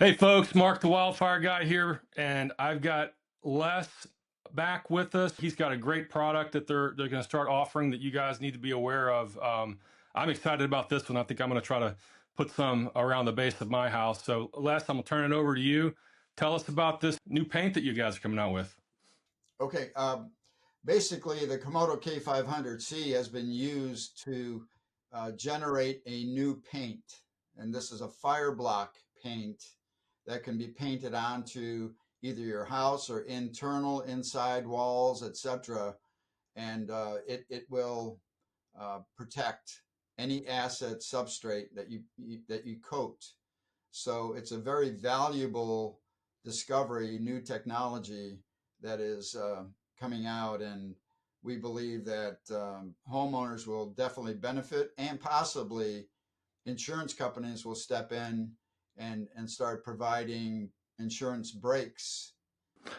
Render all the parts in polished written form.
Hey folks, Mark the Wildfire guy here, and I've got Les back with us. He's got a great product that they're going to start offering that you guys need to be aware of. I'm excited about this one. I think I'm going to try to put some around the base of my house. So Les, I'm going to turn it over to you. Tell us about this new paint that you guys are coming out with. Okay, basically the Komodo K500C has been used to generate a new paint, and this is a Fireblock paint that can be painted onto either your house or internal inside walls, etc. And it will protect any acid substrate that you coat. So it's a very valuable discovery, new technology that is coming out, and we believe that homeowners will definitely benefit, and possibly insurance companies will step in and start providing insurance breaks.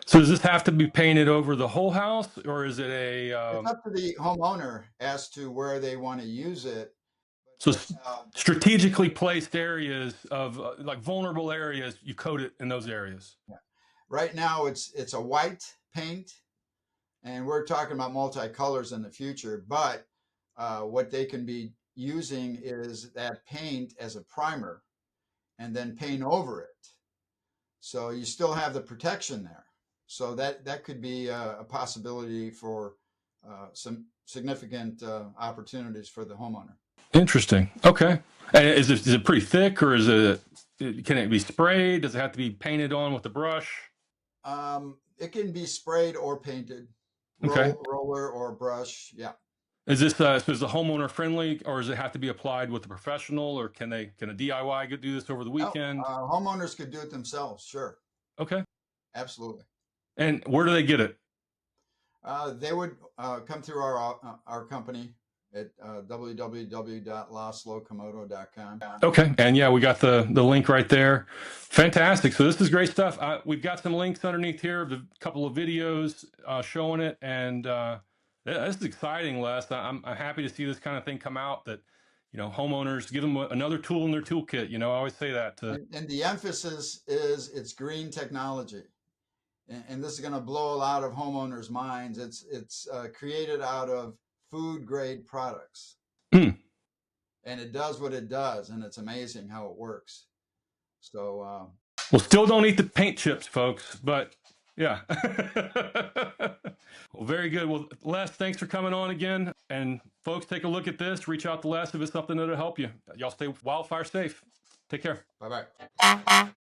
So does this have to be painted over the whole house, or is it a It's up to the homeowner as to where they want to use it. so But strategically placed areas of like vulnerable areas? You coat it in those areas. right now, it's a white paint, and we're talking about multicolors in the future. But what they can be using is that paint as a primer, and then paint over it. So you still have the protection there. So that could be a possibility for some significant opportunities for the homeowner. Interesting. Okay. And is it pretty thick, or can it be sprayed? Does it have to be painted on with a brush? It can be sprayed or painted, Okay. roller or brush. Yeah. So is the homeowner friendly, or does it have to be applied with a professional, or can a DIY do this over the Oh, weekend? homeowners could do it themselves. Sure. Okay. Absolutely. And where do they get it? They would come through our company at www.laszlocomodo.com. Okay. And yeah, we got the link right there. Fantastic. So this is great stuff. We've got some links underneath here of a couple of videos showing it, and this is exciting, Les. I'm happy to see this kind of thing come out. That homeowners give them another tool in their toolkit. I always say that to. And the emphasis is it's green technology. And this is going to blow a lot of homeowners' minds. It's created out of food grade products, Mm. and it does what it does, and it's amazing how it works. So, Well, still don't eat the paint chips, folks. But yeah. Well, very good. Well, Les, thanks for coming on again. And folks, take a look at this. Reach out to Les if it's something that'll help you. Y'all stay wildfire safe. Take care. bye bye.